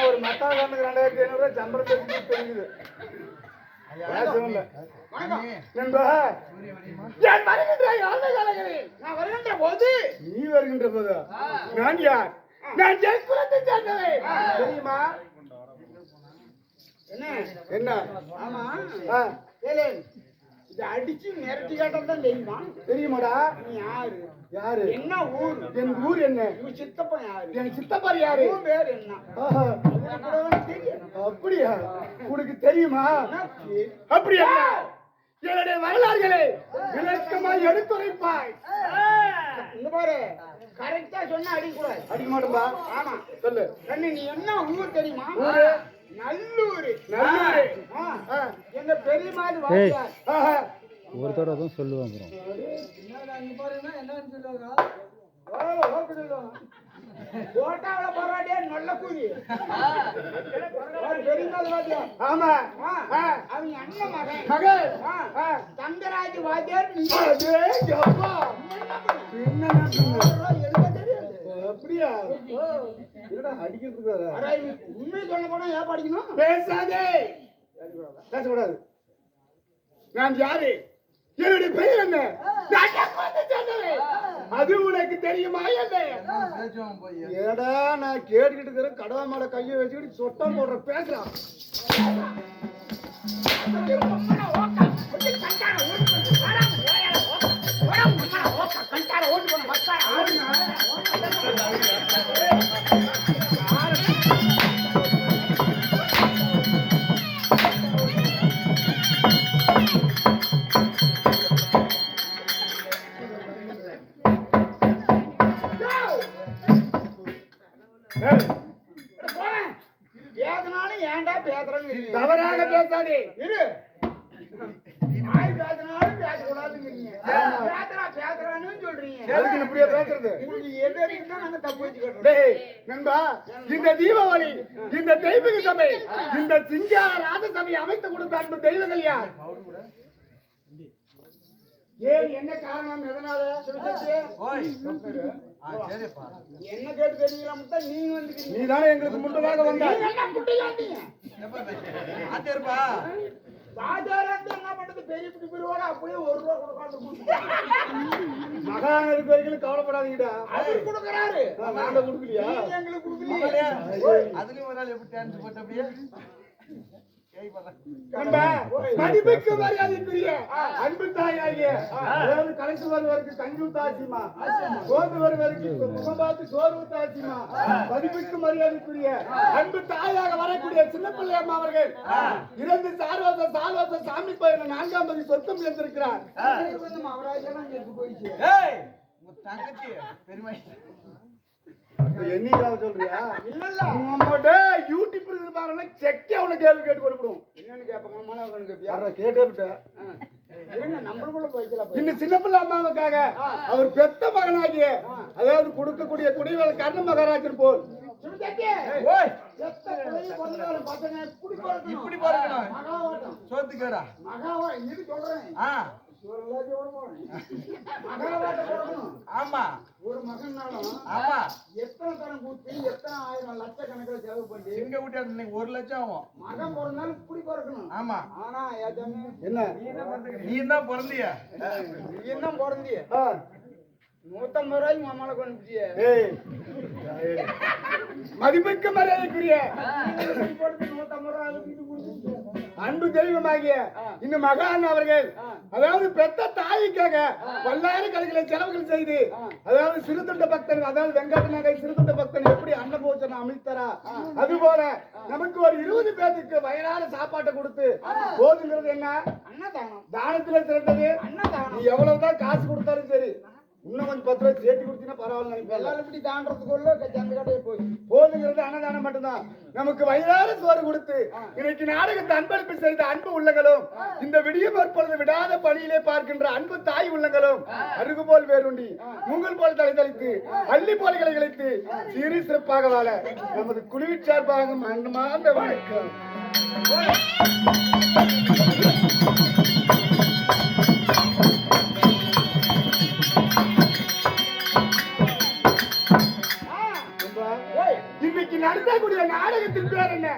ஒரு மத்தாக்காரனுக்கு 2500 சம்பளம் தெரியுது. வருகின்ற போது நீ வருகின்ற போது நான் யார்? நான் ஜெயக்குலத்தை சேர்ந்தவை தெரியுமா? என்ன? ஆமா இதை அடிச்சு மிரட்டி காட்டதான் தெரியுமா? தெரியுமாடா? நீ யாரு? யாரு? என்ன ஊர்? என் ஊர் என்ன? இவன் சித்தப்பா யாரு? என் சித்தப்பா யாரு? பேர் என்ன? அப்படியா? உனக்கு தெரியுமா? அப்படியா? என்னுடைய வரலாறுகளை விளக்கமா எடுத்துரைப்பாய். இந்த பாரு, கரெக்டா சொன்னா அடிக்க கூடாது. அடிக்க மாட்டோம்பா. ஆமா சொல்லு. கண்ணு, நீ என்ன ஊர் தெரியுமா? நல்லூர். நல்லூர். எங்க பெரியமாது வாத்தியார். ஒருத்தோட தான் சொல்லுவாங்க. கோட்டாவில போராடிய நல்ல கூலி பெரியமாது வாத்தியார். ஆமா, அவங்க அண்ணன் மகன் மகன் தங்கராஜ் வாத்தியார். அப்படியா? அடிக்கிறதுக்கு உண்மை சொல்ல போனா ஏன் படிக்கணும்? பேசாதே, பேசக்கூடாது. நான் யாரு? என்னுடைய பெயர் என்ன? அது உனக்கு தெரியுமா? ஏடா நான் கேட்டுக்கிட்டு இருக்கிற கடவா மேல கையை வச்சுக்கிட்டு சொட்டம் போடுற பேசுறான். தவறாக பேசாதே. இரு, இப்படியே பேசுறது நண்பா. இந்த தீபாவளி, இந்த தெய்வீக சபை, இந்த சிங்கார ராஜ சபை அமைத்து கொடுத்த அன்பு தெய்வங்கள் யார்? ஏன், என்ன காரணம்? எதனால? என்ன கேட்டு தெரியுங்களா? நீங்க வந்து நீ தானே எங்களுக்கு முன்னதாக வந்தாய். என்ன பண்றது? பெரிய பிரிவோட அப்படியே மகான் இருக்க வரைக்கும் கவலைப்படாதீங்கடா. அவரு கொடுக்கறாரு, நாங்க கொடுக்கலையா? எங்களுக்கு கொடுக்கலையா? அதுலயும் ஒரு ஆள் எப்படி டான்ஸ் போட்டு அப்படியே மதிப்புக்கு மரியாதைக்குரிய அன்பு தாயாகிய கலைச்சு வருவதற்கு கஞ்சு தாசிமா, சோறு வருவதற்கு முகம்பாத்து சோறு தாசிமா, மதிப்புக்கு மரியாதைக்குரிய அன்பு தாயாக வரக்கூடிய சின்ன பிள்ளை அம்மா அவர்கள் இறந்து சார்வாச சாமி பயிர 4ஆம் பதி சொத்தம் இருந்திருக்கிறார். என்னைக்காக சொல்றியா? இல்ல, உங்கள்கிட்ட யூடியூப் இருக்கு பாருங்க, செக்கே அவனை கேள்வி கேட்டு கொடுக்கணும். என்னன்னு கேட்பாங்க, கேட்டே விட்டேன். இன்னும் சின்ன பிள்ளை அம்மாவுக்காக அவர் பெத்த மகனாகிய, அதாவது கொடுக்கக்கூடிய குடிவேல கர்ண மகாராஜன் போல் ஆமா ஒரு மகன்னாலும் ஆமா எத்தனை தரம் கூட்டி எத்தனை ஆயிரம் லட்சக்கணக்கில் செலவு பண்ணி எங்க வீட்டு 1 லட்சம் ஆகும். மகன் பிறந்தாலும் குடி பிறக்கணும். ஆமா, ஆனா என்ன நீ தான் பிறந்திய, நீ என்ன பிறந்திய 150 ரூபாய்க்கு மாமால கொண்டு மதிப்புக்கு மரியாதைக்குரிய 150 ரூபாய் அன்பு தெய்வமாகிய இந்த மகான் அவர்கள், அதாவது பெத்த தாய்க்காக பல்லாயிரக்கணக்கில் செலவுகள் செய்து, அதாவது சிறுத்தொண்ட பக்தன், அதாவது வெங்கட நகை சிறுத்தொண்ட பக்தன் எப்படி அன்னபோஜனம் அமைத்தாரா, அது போல நமக்கு ஒரு 20 பேருக்கு வயலான சாப்பாட்டை கொடுத்து போதுங்கிறது என்ன? அன்னதானம். தானத்துல சிறந்தது அன்னதானம். நீ எவ்வளவுதான் காசு கொடுத்தாலும் சரி, இன்னும் கொஞ்சம் 10 ரூபாய் சேர்த்து கொடுத்தீங்கன்னா பரவாயில்ல. எல்லாரும் இப்படி தாண்டறதுக்குள்ள சந்தகட்டையே போதுங்கிறது அன்னதானம் மட்டும்தான். நமக்கு வயிறார சோறு கொடுத்து இன்னைக்கு நாடகத்தை அன்பளிப்பு செய்த அன்பு உள்ளங்களும் இந்த விடிய பொறுப்பொழுது விடாத பணியிலே பார்க்கின்ற அன்பு தாய் உள்ளங்களும் அருகு போல் வேறுண்டி உங்கள் போல் தலை தளித்து அள்ளி போல் கிளை கிளைத்து சிறு சிறப்பாக வாழ நமது குழுவின் சார்பாக மனமார்ந்த வணக்கம். இன்னைக்கு நடத்தக்கூடிய நாடகத்தின் பேர் என்ன?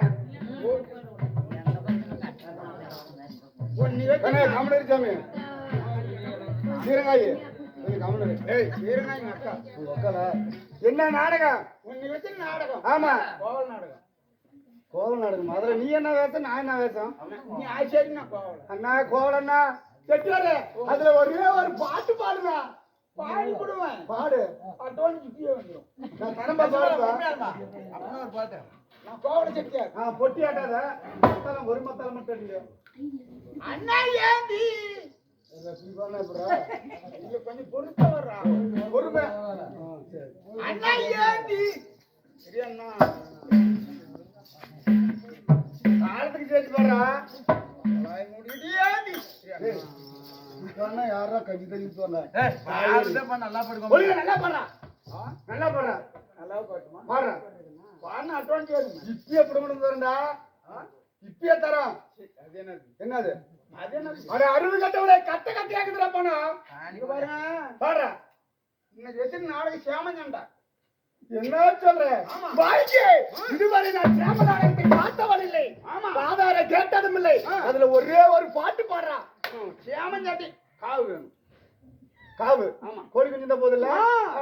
கமலரி சாமி சீரங்காயி கமலரி. ஏய் சீரங்காய் அக்கா உக்கால. என்ன நாடகம்? உன்னை வச்சு நாடகம். ஆமா கோவல் நாடகம். கோவல் நாடகம். அதுல நீ என்ன வேஷம், நான் என்ன வேஷம்? நீ ஆச்சேரி நான் கோவல். அண்ணா கோவலண்ணா செட்டியாரு, அதுல ஒரே ஒரு பாட்டு பாடுனா. பாடி போடுவேன். பாடு. அட்டோன் ஜிப்பியே வந்துரும். நான் தரம்பா பாடுவேன். அப்பனா ஒரு பாட்டு. நான் கோவல செட்டியார். பொட்டி ஆட்டாத. மத்தளம் ஒரு மத்தளம் மட்டும் இல்ல. அண்ணா ஏந்தி இங்க கொஞ்சம் பொறுத்த வர்றா. பொறுமை. அண்ணா ஏந்தி சரி அண்ணா காலத்துக்கு சேர்த்து பாடுறா. வாய் மூடிட்டு ஏந்தி சொன்னா யாரா கஞ்சி தண்ணி சொன்ன நல்லா படுங்க. நல்லா பாடுறா. நல்லா பாடுறா. நல்லா பாட்டுமா பாடுறா. பாடின அட்டோன் கேளுங்க. இப்பயே பிரமணம் தரண்டா. இப்பயே தரோம். அது என்னது? என்னது? அது என்னது? அட அருள் கட்டவளே கட்ட கட்டியாக்குதுடா பணம். இங்க பாருங்க. பாடுறா. இன்னைக்கு வச்சு நாளைக்கு சேமஞ்சண்டா. என்ன சொல்ற? வாய்க்கு இதுவரை நான் சேம நாடகத்தை பார்த்தவள் இல்லை. ஆமா. சாதார கேட்டதும் இல்லை. அதுல ஒரே ஒரு பாட்டு பாடுறா. சேமஞ்சாட்டி காவு வேணும். காவு. ஆமா. கோழி குஞ்சிருந்த போதில்ல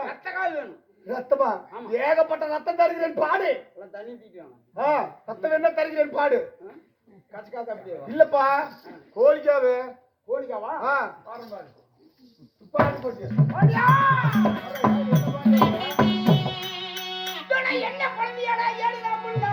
ரத்த காவு வேணும். ரத்தமா? ஏகப்பட்ட ரத்தம் தருகிறேன் பாடு. எல்லாம் தண்ணி ஊத்திட்டாங்க. ரத்தம் என்ன தருகிறேன் பாடு. கச்சக்காத்த அப்படியே இல்லப்பா கோழிக்காவு. கோழிக்காவா? பாரு பாரு. பாடு போட்டு என்ன குழந்தையாடா ஏடுடா புள்ள.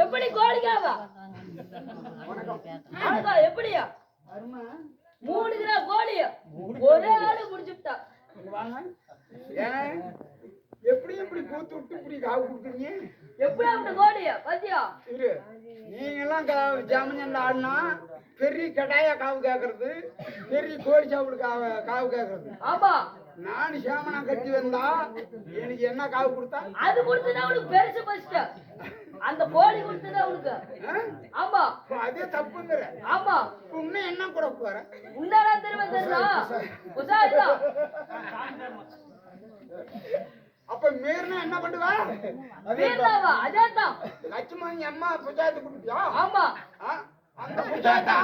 எப்படி கோழிக்காவா எப்படியா அருமை 3 கிலோ கோழி ஒரே ஆளு முடிச்சுட்டா. இங்க வாங்க. ஏன் எப்படி எப்படி கூத்து விட்டு இப்படி காவு கொடுக்குறீங்க? எப்படி அப்படி கோழி பாத்தியா? இரு, நீங்கெல்லாம் ஜாமீன் ஆடினா பெரிய கடாயா காவு கேட்கறது, பெரிய கோழி சாப்பிடு காவு கேட்கறது. ஆமா, நான் சேமனா கட்டி வந்தா எனக்கு என்ன காவு கொடுத்தா? அது கொடுத்ததா உனக்கு பெருசு பஸ்ட். அந்த கோழி கொடுத்ததா உனக்கு. ஆமா, அதே தப்புங்கிற. ஆமா, இன்னும் என்ன கூட போற? உண்டாரா தெரியுமா? உசாரியா அப்ப மீறினா என்ன பண்ணுவா? வீரலாவா? அதான் லட்சுமணி அம்மா புஜாயத்தை கொடுப்பியா? ஆமா, அந்த புஜாயத்தை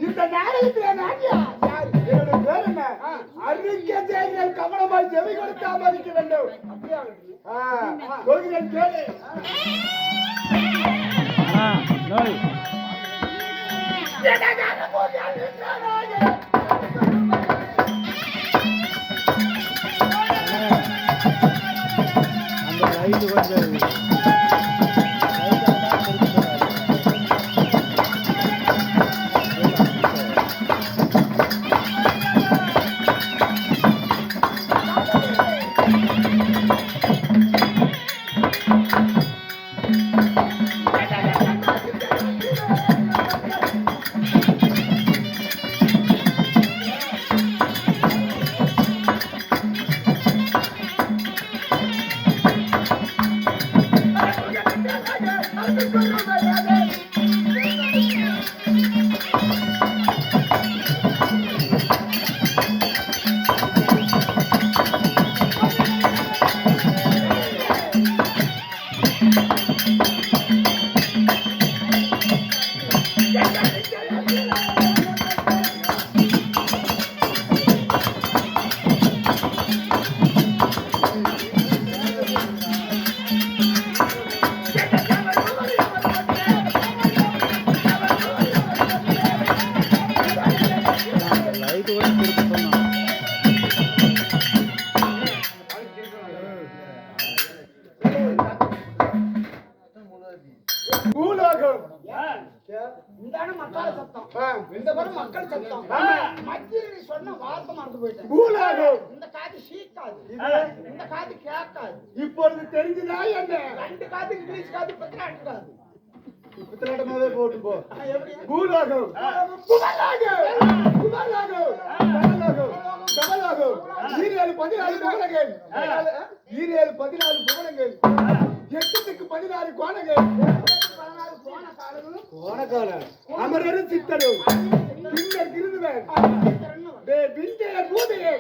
இந்த நாடகத்துல நாட்டியா என்னுடைய பேர் என்ன? அறிக்கை செய்திகள் கவனமாய் செவி கொடுத்து ஆமதிக்க வேண்டும். சொல்கிறேன் கேளு. நோய் அந்த லைட் கொஞ்சம் லைட் கொஞ்சம் கொடுக்க சொன்னான். பூலோகம். இந்தான மக்கள் சத்தம், இந்த பேரும் மக்கள் சத்தம். மத்தியில் நீ சொன்ன வார்த்தை மறந்து போயிட்டேன். பூலோகம். இந்த காது சீக்காது, இந்த காது கேட்காது. இப்பொழுது தெரிஞ்சுதா என்ன? 2 காது இங்கிலீஷ் காது, 18 காது. பித்தலாட்டமாவே போட்டு போ. எப்படி? பூலோகம். புகழாகம். புகழாகம். தமிழாகம். தமிழாகம். 14 புகழங்கள். 14 புகழங்கள். 8க்கு 16 கோணங்கள். 16 போன காலங்களும் கோணக்காரன். அமரரும் சித்தரும். பின்னர் கிருதுவன். பிந்தைய பூதையே.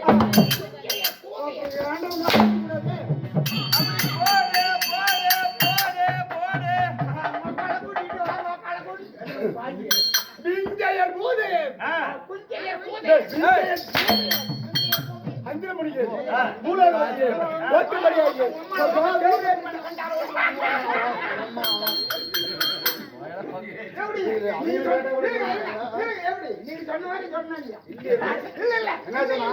பிந்தையர் பூதையே. அஞ்சன மணிக்கு மூலவாசியே ஓட்டுமணியாகிய நீ சொன்ன மாதிரி சொன்ன இல்ல இல்ல என்ன சொன்னா?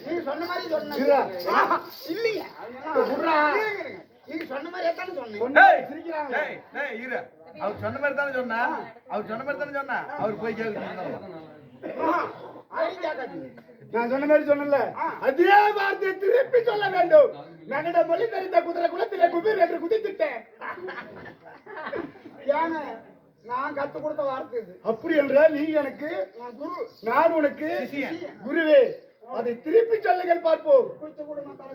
நீ சொன்ன மாதிரி சொன்ன இல்ல. இல்லையா? புர்ரா. நீ சொன்ன மாதிரி எத்தானே சொன்னேன். ஒண்ணு சிரிக்கிறாங்க. இரு, அவர் சொன்ன மாதிரி தானே சொன்னா, அவர் சொன்ன மாதிரி தானே சொன்னா, அவர் போய் கேட்க நான் சொன்ன மாதிரி சொன்னல, அதே வார்த்தையை திருப்பி சொல்ல வேண்டும். நகட மொழி தெரிந்த குதிரை குலத்திலே குபீர் என்று குதித்துட்டேன். ஏன நான் கத்து கொடுத்த வார்த்தை இது. அப்படி என்றால் நீ எனக்கு குரு, நான் உனக்கு குருவே. அதை திருப்பி சொல்லுங்கள் பார்ப்போம். குடிச்சு கூட மாட்டாங்க.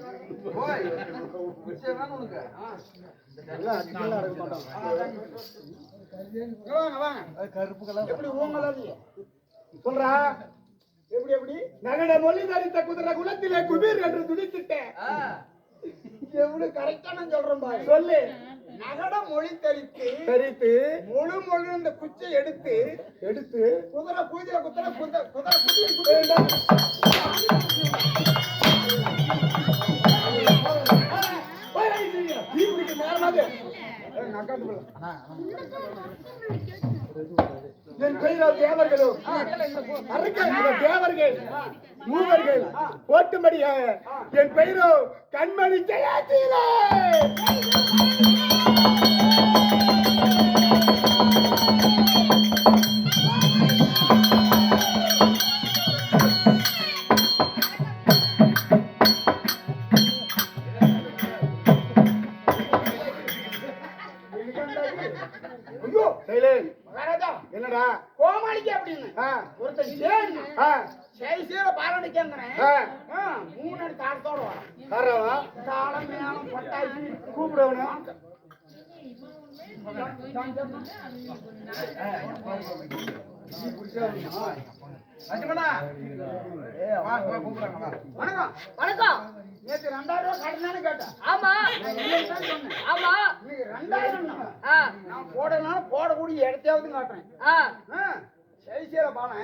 உனக்கு வாங்க வாங்க. கருப்புக்கெல்லாம் எப்படி ஊங்கலாது சொல்றா. எப்படி எப்படி நகட மொழி தரித்த குதிரை குலத்திலே குபீர் என்று துடித்துட்டேன். எப்படி கரெக்டா நான் சொல்றேன் பாய். சொல்லு. நகட மொழி தரித்து தரித்து முழு முழு இந்த குச்சை எடுத்து எடுத்து குதிரை பூஜை குதிரை குதிரை குதிரை நேரமாக நக்காட்டு என் பெயரோ தேவர்களும் அரக்கர்கள் தேவர்கள் மூவர்கள் ஓட்டும்படியாக என் பெயரோ கண்மணி ஜெயாசீலே. ஐயோ சைலேன் மகாராஜா என்னடா கோமாளிக்கு அப்படின்னு ஆ ஒருத்தன் சேன்னு ஆ சைசீர பாரணிக்கேங்கிறேன் ஆ 3 அடி தாளத்தோட வரான் காரவா தாளம் மேளம் பட்டாசு கூப்பிடுவனா லட்சுமணா வா கூப்பிடுறாங்க வா. வணக்கம் வணக்கம். நேற்று 2000 ரூபாய் கடனானு கேட்டேன் ஆமா ஆமா. இன்னைக்கு 2000 தான். ஆ நான் போடலாம் போடக்கூடிய இடத்தையாவது காட்டுறேன் ஆ சைசீர பாலம்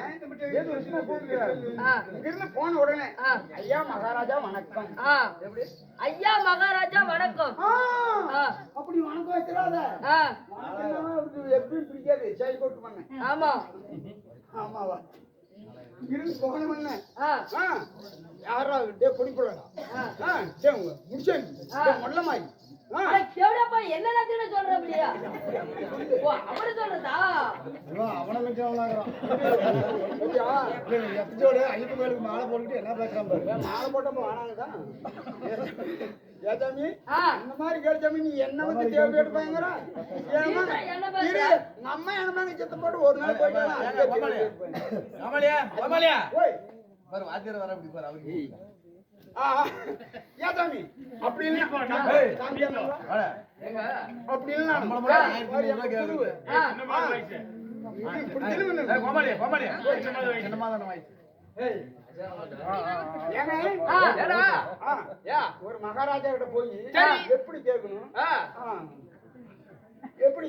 ஏதோ விஷயமா கூப்பிடுறாரு ஆ இங்கிருந்து போன உடனே ஆ. ஐயா மகாராஜா வணக்கம் ஆ. எப்படி ஐயா மகாராஜா வணக்கம். ஆ. அப்படி வணக்கம் வச்சிடாத ஆ வணக்கம் அவருக்கு எப்படியும் பிடிக்காது சை போட்டு பண்ணேன் ஆமா. ஆமாவா இங்கிருந்து போன உடனே ஆ யாரா டே குடிப்படா டே முடிச்சேன் மொல்ல மாதிரி அட கேவலப்பா என்னடா தின சொல்ற அப்படியா? ஓ அவரு சொல்றதா? அவனை மிச்சவளாகிறான் எத்தோட ஐயப்ப கோயிலுக்கு மாலை போட்டுட்டு என்ன பேசுறான் பாரு. மாலை போட்டப்போ வானாங்கதான் ஏதாமி ஆ இந்த மாதிரி கேட்டாமி நீ என்ன வந்து தேவை எடுப்பாங்கிற என்ன பேசுற? நம்ம என்னமாங்க சித்த போட்டு ஒரு நாள் போயிட்டு கோமாளியா கோமாளியா ஓய் பாரு வாத்தியார் வர அப்படி பாரு அவருக்கு ஏதாமி அப்படி இல்ல ஏய். வாடா. அப்படி இல்ல நம்மள மட்டும் 1500 ரூபாய் கேக்குது. இப்படி திரும்பி ஏய், கோமாளியா கோமாளியா சின்னமா தான வாய். ஏங்க ஏடா? ஒரு மகாராஜா கிட்ட போய் எப்படி கேட்கணும் எப்படி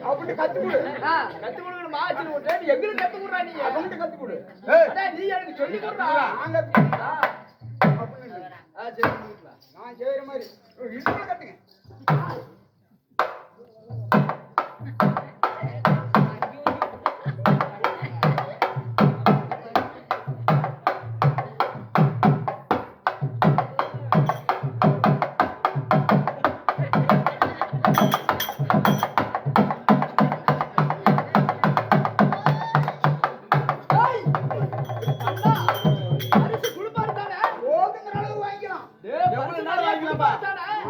அப்படி கத்து கொடு ஆ கத்து கொடுக்கணும் மாச்சு விட்டு எங்க கத்து கொடுறா நீ அவங்க கத்து கொடு ஏய், நீ எனக்கு சொல்லி கொடுறா நாங்க நான் செய்யற மாதிரி இது கட்டுங்க போதுங்கிற அளவு வாங்கிக்கலாம் எவ்வளவு நாள் வாங்கிக்கலாம்ப்பா?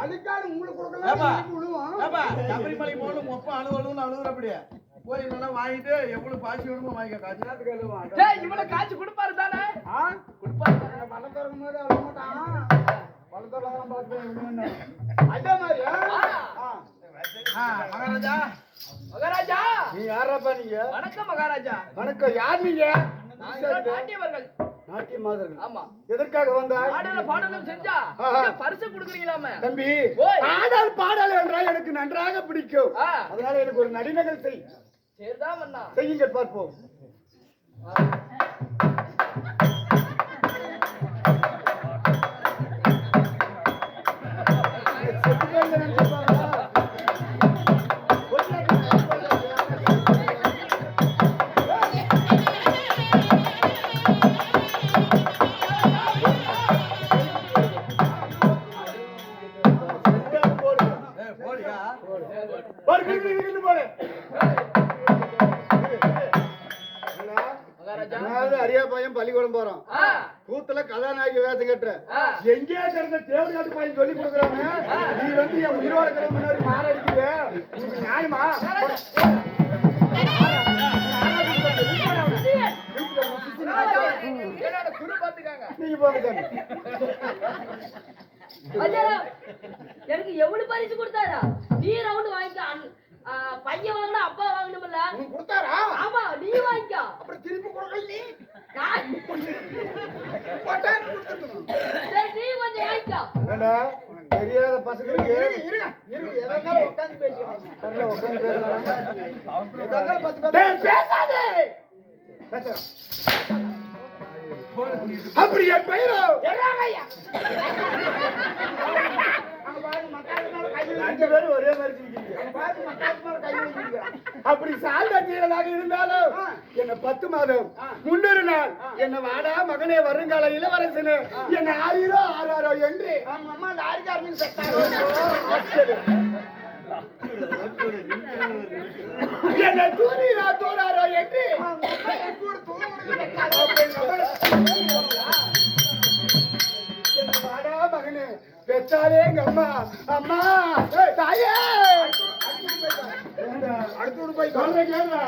அதுக்காக உங்களுக்கு ஏப்பா, கொடுக்கலாம் விழுவோம் ஏப்பா, சபரிமலை போகணும், மொப்பம் அழுவலும்னு அழுகுற அப்படியே. போய் இதெல்லாம் வாங்கிட்டு எவ்வளவு பாசி வேணுமோ வாங்கிக்க காசு. இவ்வளவு காய்ச்சி கொடுப்பாரு தானே கொடுப்பாரு பணம் திறக்கும் போது அழுக மாட்டான் பணம் திறலாம் பார்த்து அதே மாதிரி மகாராஜா மகாராஜா நீ யாரப்பா நீங்க? வணக்கம் மகாராஜா வணக்கம் யார் நீங்க? நாட்டியவர்கள் நாட்டிய மாதர்கள். ஆமா எதற்காக வந்தாய்? பாடல பாடலும் செஞ்சா ஆஹா. பரிசு கொடுக்குறீங்களாமே தம்பி ஓய். பாடல் பாடல் என்றால் எனக்கு நன்றாக பிடிக்கும். அதனால எனக்கு ஒரு நடினகள் செய். சரிதான் மன்னா செய்யுங்கள் பார்ப்போம். ஏய், போடியா? அரியா பையன் பள்ளிக்கூடம் போறோம். கூத்துல கதாநாயகி வேஷம் கட்டுற எங்கேயா கிடந்த தேவநாட்டு பையன் சொல்லி கொடுக்குறாங்க. நீ வந்து என் உயிரோட கிளம்ப முன்னாடி மாற அடிக்குது. உனக்கு நியாயமா? குரு பாத்துக்காங்க நீங்க போங்க தம்பி. ஐயா, எனக்கு எவ்வளவு பரிசு கொடுத்தாரா? நீ ரவுண்ட் வாங்கிக்க. பையன் வாங்கினா அப்பா வாங்கணும்ல. உனக்கு கொடுத்தாரா ஆமா நீ வாங்கிக்க. அப்புறம் திருப்பி கொடுக்கல நீ நான் பட்டான் கொடுத்துருக்கணும் சரி, நீ கொஞ்சம் வாங்கிக்க. ஏண்டா, தெரியாத பசங்களுக்கு எதனால உட்காந்து பேசிக்கிறாங்க சரியா உட்கார்ந்து பேசுறாங்க. எதனால பத்து டேய், பேசாதே. பேசுறேன். அப்படி என் பெயரோ அங்க பாருங்க மக்காதனால கை ரெண்டு வைக்கிறீங்க. பேரும் ஒரே மாதிரி சிரிக்கிறீங்க. பாத்து மக்காத மேல கை வைக்கிறீங்க. அப்படி சால்வா செய்யறதாக இருந்தாலும் என்ன 10 மாதம் முன்னொரு நாள் என்ன வாடா மகனே வருங்கால இளவரசனு என்ன ஆயிரோ ஆறாரோ என்று அவங்க அம்மா லாரிக்காரனுக்கு செத்தாரோ என்ன தூரீரா தூராரோ என்று அவங்க அம்மா எனக்கு ஒரு தூரம் செத்தாரோ என்ன வாடா மகனே பெற்றாலே எங்க அம்மா அம்மா தாயே அடுத்து போய் சொல்றேன் கேளுடா.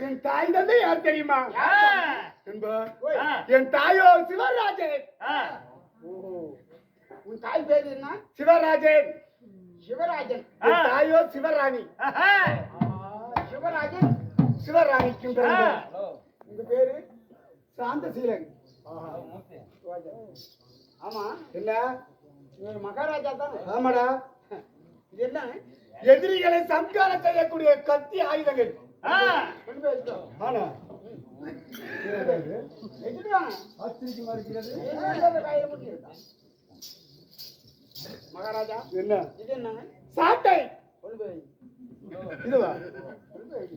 என் தாய் தந்தை யார் தெரியுமா என்பார். என் தாயோ சிவராஜன். உன் தாய் பேரு என்ன? சிவராஜன். சிவராஜன். என் தாயோ சிவராணி. சிவராஜன் சிவராணிக்கும் பிறந்த உங்க பேரு? சாந்தசீலன். ஆமா, என்ன? இவர் மகாராஜா தானே? ஆமாடா. இது என்ன? எதிரிகளை சம்காரம் செய்யக்கூடிய கத்தி ஆயுதங்கள். கொண்டு போய் வச்சுக்கோ. ஆனா எடுத்துட்டு வாங்க. ஆச்சரியமா இருக்கிறது. ஏன் கையில முடியிருக்கா? மகாராஜா என்ன? இது என்னங்க? சாட்டை. கொண்டு போய் வை. இதுவா? கொண்டு போய் வை.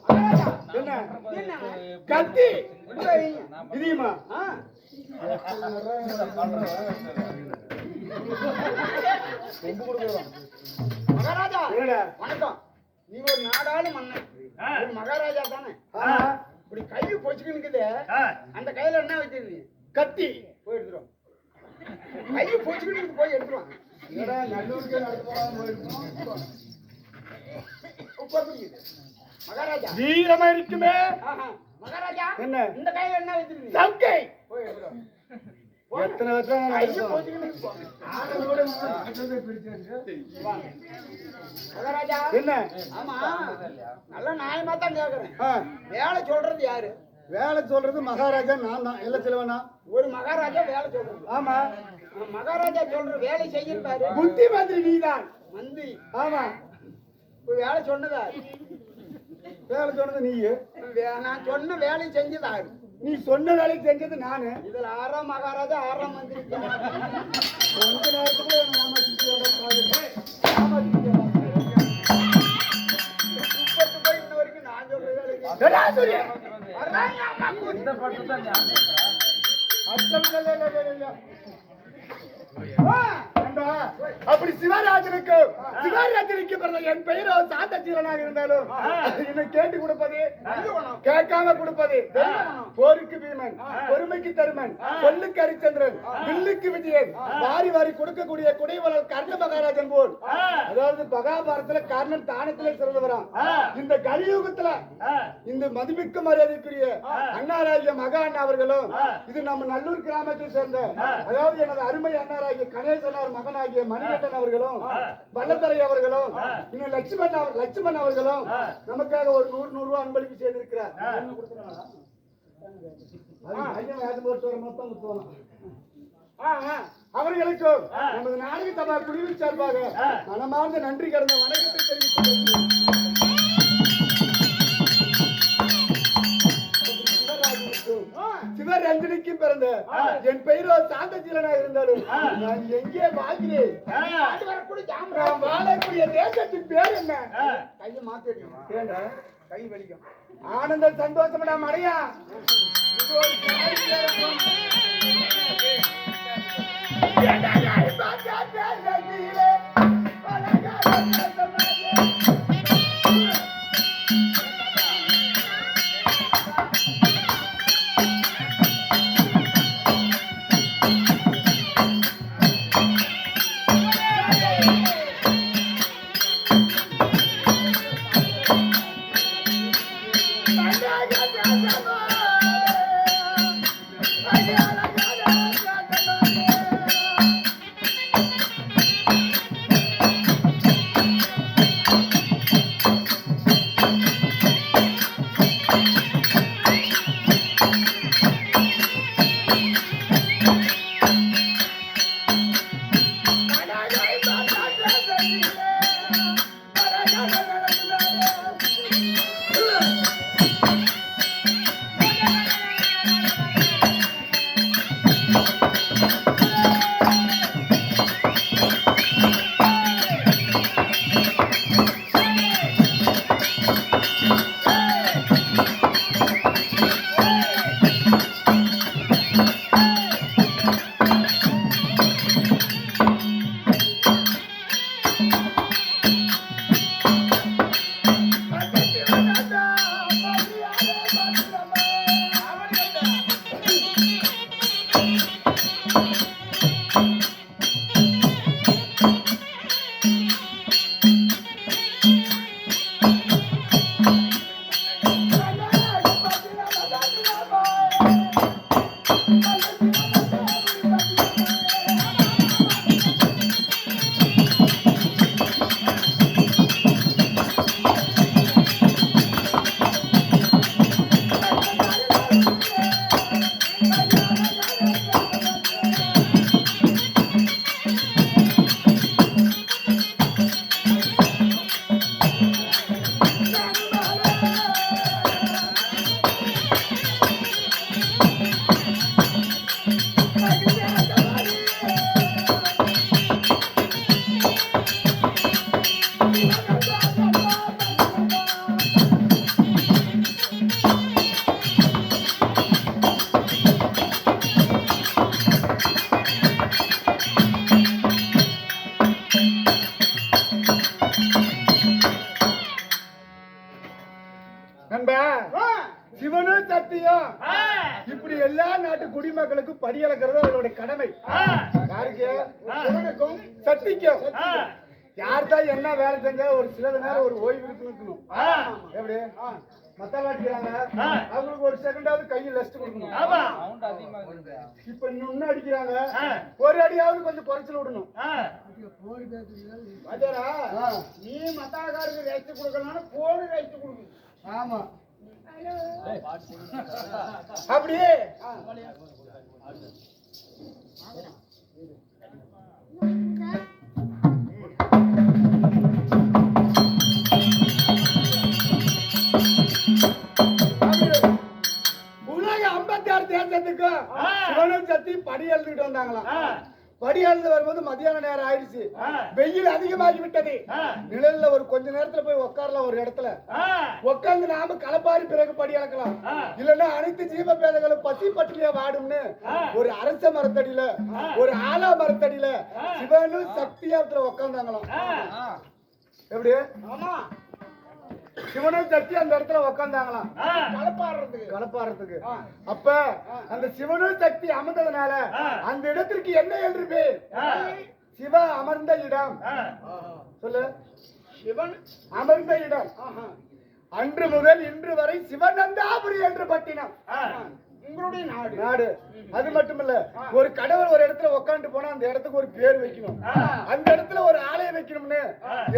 மகாராஜா என்ன? இது என்னங்க? கத்தி. கொண்டு போய் வைங்க. இதுமா? ஆ, மகாராஜா என்னடா? வணக்கம். நீ ஒரு நாடாளு மன்னன், ஒரு மகாராஜா தானே? ஆமா. இப்படி கை பொச்சுக்கிட்டு அந்த கையில என்ன வச்சிருக்கீங்க? கத்தி. போய் எடுத்துரும். கை பொச்சுக்கிட்டு போய் எடுத்துருவாங்க. என்னடா நல்லூருக்கு நடந்து போகாம போயிருக்கோம். உப்பா பிடிக்குது. மகாராஜா வீரமா இருக்குமே. ஆஹா. மகாராஜா என்ன? இந்த கையில என்ன வச்சிருக்கீங்க? சங்கை. போய் எடுத்துரும். எத்தனை வருஷம் கையை நடக்கும்? பொச்சுக்கிட்டு போ. ஆடலோட மனதை பிடிச்சிருக்கு. வாங்க. மகாராஜா என்ன? ஆமா, நல்ல நியாயமா தான் கேக்குறேன். ஆ, வேலை சொல்றது யாரு? வேலை சொல்றது மகாராஜா நான் தான் இல்ல சிலவனா ஒரு மகாராஜா வேலை சொல்றது. ஆமா மகாராஜா சொல்ற வேலை செய்யிருந்தாரு. புத்தி மந்திரி நீதான் மந்தி ஆமா இப்ப வேலை சொன்னதா? வேலை சொன்னது நீ நான் சொன்ன வேலை செஞ்சதாரு. நீ சொன்ன வேலைக்கு செஞ்சது நானு இதுல 6ஆம் மகாராஜா 6ஆம் மந்திரி. கொஞ்ச நேரத்துக்குள்ள என்ன ஏமாத்திட்டு போய் இன்ன வரைக்கும் நான் சொல்ற வேலைக்கு அப்படி சிவராஜனுக்கு பிறந்த என் பெயரோ சாந்தசீலனாக இருந்தாலும் என்னை கேட்டு கொடுப்பது கேட்காம கொடுப்பது போருக்கு பீமன் பொறுமைக்கு தருமன் சொல்லுக்கு ஹரிச்சந்திரன் வில்லுக்கு விஜயன் வாரி வாரி கொடுக்கக்கூடிய குடைவளர் கர்ண மகாராஜன் போல் அதாவது மகாபாரதத்துல கர்ணன் தானத்திலே சிறந்தவரான் இந்த கலியுகத்துல இந்த மதிமிக்க மரியாதைக்குரிய அண்ணாராகிய மகா அண்ணா அவர்களும் இது நம்ம நல்லூர் கிராமத்தை சேர்ந்த அதாவது எனது அருமை அண்ணாராகிய கணேசனார் மகனாகிய மணிகண்டன் அவர்களும் வல்லத்தரை அவர்களும் இன்னும் லட்சுமணன் அவர்களும் நமக்காக ஒரு 100 ரூபாய் அன்பளிப்பு செய்திருக்கிறார். அவர்களுக்கு நமது நாடக சபா குழுவின் சார்பாக மனமார்ந்த நன்றி கடந்த வணக்கத்தை தெரிவித்துக் சிவரஞ்சனிக்கு பிறந்த என் பெயரோ சாந்தசீலனாக இருந்தாலும் நான் எங்கே வாழ்கிறேன் நான் வாழக்கூடிய தேசத்தின் பேர் என்ன? கையை மாத்திடுங்க. கை வலிக்கும். ஆனந்த சந்தோஷம் நாம் அடையா சிவனும் சத்தியம் இப்படி எல்லா நாட்டு குடிமக்களுக்கும் படியளக்கிறது அவர்களுடைய கடமை. யாருக்கு? சிவனுக்கும் சத்திக்கும். யார்தான் என்ன வேலை செஞ்சா ஒரு சில நேரம் ஒரு ஓய்வு இருக்கணும். எப்படி மத்தால அடிக்கிறாங்க அவங்களுக்கு ஒரு செகண்டாவது கையில் ரெஸ்ட் கொடுக்கணும். இப்ப இன்னும் அடிக்கிறாங்க ஒரு அடியாவது கொஞ்சம் குறைச்சல் விடணும். நீ மத்தாக்காருக்கு ரெஸ்ட் கொடுக்கணும்னா போன ரெஸ்ட் கொடுக்கணும். ஆமா அப்படியே உலக 56 தேசத்துக்கு சிவனும் சக்தி படி எழுந்துட்டு வந்தாங்களாம். படி எழுந்து வரும்போது மத்தியான நேரம் ஆயிடுச்சு. வெயில் அதிகமாகி விட்டது. நிழல்ல ஒரு கொஞ்ச நேரத்துல போய் உட்காரலாம் ஒரு இடத்துல. உட்கார்ந்து நாம களப்பாரி பிறகு படி அளக்கலாம். இல்லன்னா அனைத்து ஜீவ பேதங்களும் பசி பட்டினியா வாடும்னு ஒரு அரச மரத்தடியில ஒரு ஆலா மரத்தடியில சிவனும் சக்தியாத்துல உட்கார்ந்தாங்களாம். எப்படி? ஆமா சிவனும் சக்தி அந்த இடத்துல உட்கார்ந்தாங்களாம் களப்பாடுறதுக்கு. அப்ப அந்த சிவனும் சக்தி அமர்ந்ததுனால அந்த இடத்திற்கு என்ன என்று பேர்? சிவ அமர்ந்த இடம். சொல்லு. சிவன் அமர்ந்த இடம். அன்று முதல் இன்று வரை சிவநந்தாபுரி என்று பட்டினம் உங்களுடைய நாடு. அது மட்டுமல்ல, ஒரு கடவுள் ஒரு இடத்துல உட்காந்து போனா அந்த இடத்துக்கு ஒரு பேர் வைக்கணும். அந்த இடத்துல ஒரு ஆலயம் வைக்கணும்னு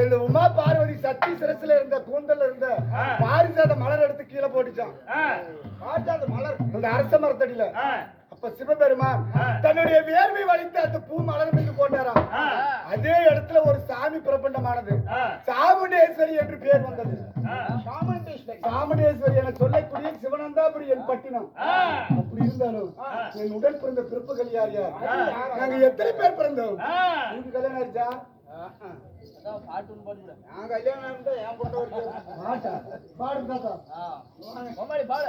இந்த உமா பார்வதி சக்தி சிரசுல இருந்த கூந்தல்ல இருந்த பாரிஜாத மலர் எடுத்து கீழே போட்டுச்சான். பாரிஜாத மலர் அந்த அரச மரத்தடியில. அப்ப சிவபெருமான் தன்னுடைய வேர்வை வலித்து அந்த பூ மலர் மீது போட்டாராம். அதே இடத்துல ஒரு சாமி பிரபண்டமானது. சாமுண்டேஸ்வரி என்று பேர் வந்தது. சாமுண்டேஸ்வரி என சொல்லக்கூடிய சிவனந்தாபுரி என் பட்டினம். அப்படி இருந்தாலும் என் உடன் பிறந்த பிறப்புகள் யார் யார்? நாங்க எத்தனை பேர் பிறந்தோம்? உங்களுக்கு கல்யாணம் ஆயிடுச்சா? நான் கல்யாணம் இருந்தா என் பொண்ணு பாட்டா பாடு தாத்தா பாடு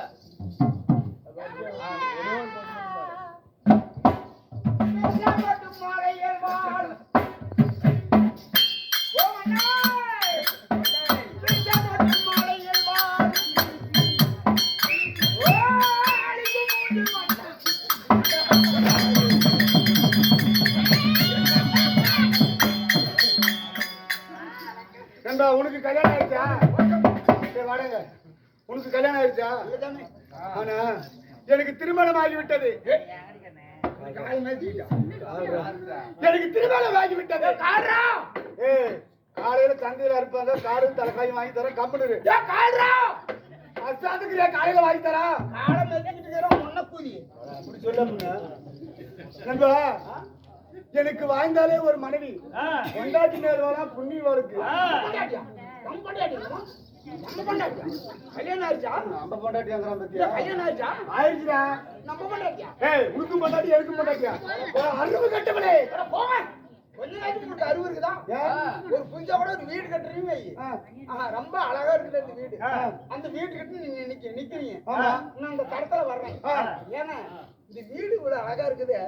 உனக்கு கல்யாணம் ஆயிடுச்சா? வாடங்க. உனக்கு கல்யாணம் ஆயிடுச்சா? ஆனா எனக்கு திருமணம் ஆகிவிட்டது. எனக்கு திருமணம் ஆகிவிட்டது. காலையில சந்தையில இருப்பாங்க. காடு தலைக்காயும் வாங்கி தரேன். கம்பெனி அசாந்துக்கு காலையில வாங்கி தரா. அப்படி சொல்ல எனக்கு வாய்ந்தாலே ஒரு மனைவி கொண்டாட்டி நேரம் வரா புண்ணியவருக்கு கல்யாணம் ஆயிடுச்சா? நம்ம பொண்டாட்டி பத்தியா? கல்யாணம் ஆயிடுச்சா? ஆயிடுச்சுடா. நம்ம பொண்டாட்டியா? உனக்கும் பொண்டாட்டி எனக்கும் பொண்டாட்டியா? அறிவு கட்டவளே போங்க. கொஞ்ச நாளைக்கு மட்டும் அறிவு இருக்குதா? ஒரு புதுசா கூட ஒரு வீடு கட்டுறீங்க. ரொம்ப அழகா இருக்குது அந்த வீடு. அந்த வீடு கட்டு நீங்க நிக்கிறீங்க. நான் அந்த தடத்துல வர்றேன். ஏன்னா இந்த வீடு இவ்வளவு அழகா இருக்குது.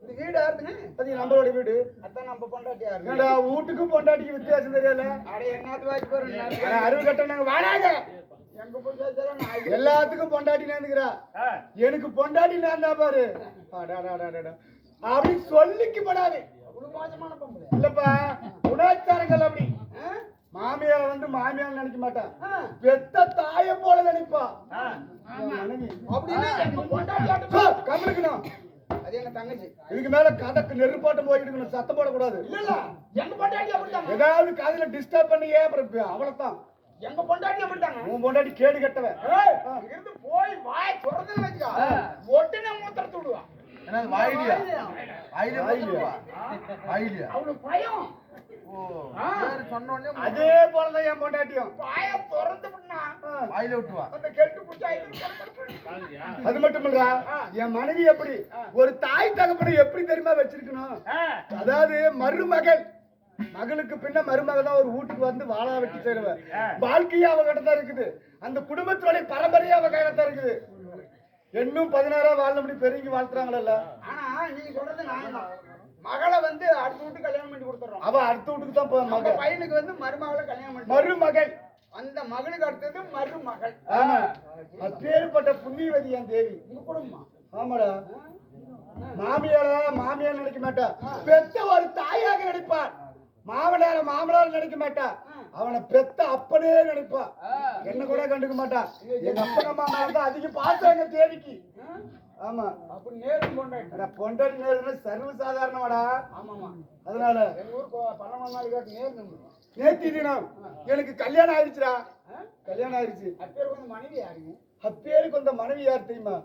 இந்த வீடு யாருன்னு? அது நம்மளோட வீடு. அதான் நம்ம பொண்டாட்டியா இருக்கு. வீட்டுக்கும் பொண்டாட்டிக்கு வித்தியாசம் தெரியல. அடைய என்னது வாய்ப்பு போறேன். அறிவு கட்ட நாங்க வாடாங்க. எங்க பொண்டாட்டி எல்லாத்துக்கும் பொண்டாட்டி நேர்ந்துக்கிறா. எனக்கு பொண்டாட்டி நேர்ந்தா பாரு. அப்படி சொல்லிக்கு படாது. இல்லப்பா குணாச்சாரங்கள் அப்படி. மாமியார வந்து மாமியார் நினைக்க மாட்டான். பெத்த தாய போல நினைப்பா. கம்மிக்கணும். அது எங்க தங்கச்சி. இதுக்கு மேல கதக்கு நெருப்பாட்டம் போயிட்டு இருக்கணும். சத்தம் போடக்கூடாது. எங்க பொண்டாட்டி அப்படித்தாங்க. ஏதாவது காதுல டிஸ்டர்ப் பண்ணியே அப்புறம் அவ்வளவுதான். எங்க பொண்டாட்டி அப்படித்தாங்க. உன் பொண்டாட்டி கேடு கட்டவன். இருந்து போய் வாய் திறந்து வச்சுக்கா. ஒட்டுனே மூத்திரத்து விடுவா. அவனுக்கு பயம். அதே போலதான் என் பொண்டாட்டியும். வாய திறந்து விடுனா வாயில விட்டுவா. அந்த கெட்டு புடிச்சா. அது மட்டும் இல்ல, என் மனைவி எப்படி ஒரு தாய் தகப்பனை எப்படி தெரியுமா வச்சிருக்கணும்? அதாவது மருமகள் மகளுக்கு பின்ன மருமகள் தான் ஒரு வீட்டுக்கு வந்து வாழா வெட்டி செய்வேன். வாழ்க்கையா அவ கிட்ட தான் இருக்குது. அந்த குடும்பத்தோட பரம்பரையா அவ கையில தான் இருக்குது. இன்னும் 16 வாழ்ந்தபடி பெருங்கி வாழ்த்துறாங்கல்ல. ஆனா நீங்க சொல்றது நான் மகளை வந்து அடுத்த வீட்டுக்கு கல்யாணம் பண்ணி கொடுத்துறோம். அவ அடுத்த வீட்டுக்கு தான் போற மகள். பையனுக்கு வந்து மருமகளை கல்யாணம் பண்ணி மருமகள். அந்த மகளுக்கு அடுத்தது மருமகள். ஆமா, அப்பேற்பட்ட புண்ணியவதி என் தேவி. உங்க குடும்பம். ஆமாடா. மாமியார் நினைக்க மாட்டா. பெத்த ஒரு தாயாக நினைப்பார். மாமனார் நினைக்க மாட்டா. அவனை பெத்த அப்பனே நினைப்பா. என்ன கூட கண்டுக்க மாட்டா. எங்க அப்பன் அம்மா தான் அதிக பாசம் எங்க தேவிக்கு. ஆமா, அப்படி நேரம் பொண்டாட்டி. பொண்டாட்டி நேரம் சர்வ சாதாரணமாடா. ஆமாமா. அதனால எங்க ஊர் 12 நாள் நேரம் நேத்தி தினம் எனக்கு கல்யாணம் ஆயிடுச்சுடா. கல்யாணம் ஆயிடுச்சு. அப்பேர் கொஞ்சம் மனைவி யாருங்க? அப்பேருக்கு வந்த மனைவி யார் தெரியுமா?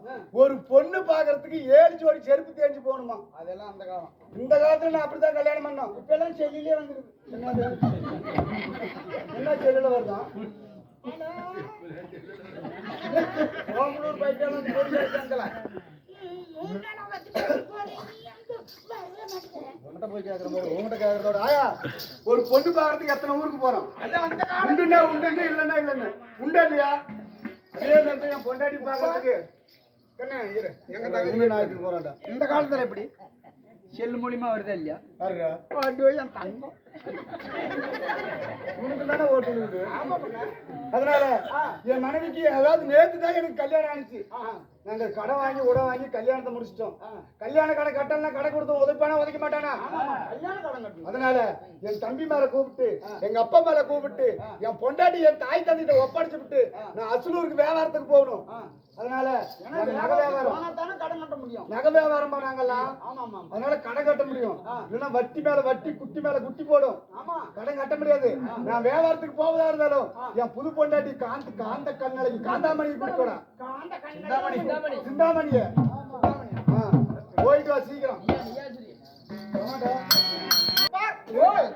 ஒரு பொண்ணு பாக்குறதுக்கு 7 ஜோடி செருப்பு தேஞ்சு போகணுமா. அதெல்லாம் அந்த காலம். இந்த காலத்துல நான் அப்படித்தான் கல்யாணம் பண்ணோம். இப்ப எல்லாம் செல்லிலே வந்துருக்கு. என்ன செல்லுல வருதான்? ஓமலூர் போயிட்டாலும் பொருள் எடுத்தாங்களா? உன்கிட்ட போய் கேக்குற மாதிரி உன்கிட்ட கேக்குறதோட ஆயா ஒரு பொண்ணு பாக்குறதுக்கு எத்தனை ஊருக்கு போறோம்? அதான் அந்த காலம். உண்டுன்னா உண்டு, இல்லன்னா இல்லன்னு. உண்டா இல்லையா? அதே நேரத்துல என் பொண்டாட்டி பாக்குறதுக்கு கண்ணே இரு. எங்க உண்மை தகுதி நாய்க்கு போறான்டா. இந்த காலத்துல எப்படி செல் மூலியமா வருதா இல்லையா? யாருடா? ஐயோ, என் தங்கம். உனக்கு தானே ஓட்டு இருக்குது. அதனால என் மனைவிக்கு அதாவது நேத்து தான் எனக்கு கல்யாணம் ஆனிச்சு. நாங்க கடன் வாங்கி உட வாங்கி கல்யாணத்தை முடிச்சிட்டோம். கல்யாண கடை கட்டலாம், கடை கொடுத்து உதைப்பானா உதைக்க மாட்டானா? கல்யாண காலம் கட்டணும். அதனால என் தம்பி மேல கூப்பிட்டு எங்க அப்பா மேல கூப்பிட்டு என் பொண்டாட்டி என் தாய் தந்தைட்ட ஒப்படைச்சு விட்டு நான் அசலூருக்கு வியாபாரத்துக்கு போகணும். அதனால நாங்க நகை வியாபாரம் போனாத்தானே கடன் கட்ட முடியும். நகை வியாபாரம் பண்ணாங்கல்லாம். ஆமா ஆமா அதனால கடன் கட்ட முடியும். இல்லைன்னா வட்டி மேல வட்டி, குட்டி மேல குட்டி போடும். ஆமா. கடன் கட்ட முடியாது. நான் வியாபாரத்துக்கு போவதா இருந்தாலும் என் புது பொண்டாட்டி காந்த கண்ணலைக்கு காந்தாமணி கொடுக்கடா. காந்த கண்ணாடி. சிந்தாமணிய போயிட்டு வா சீக்கிரம். ஆமாடா. ஓய்.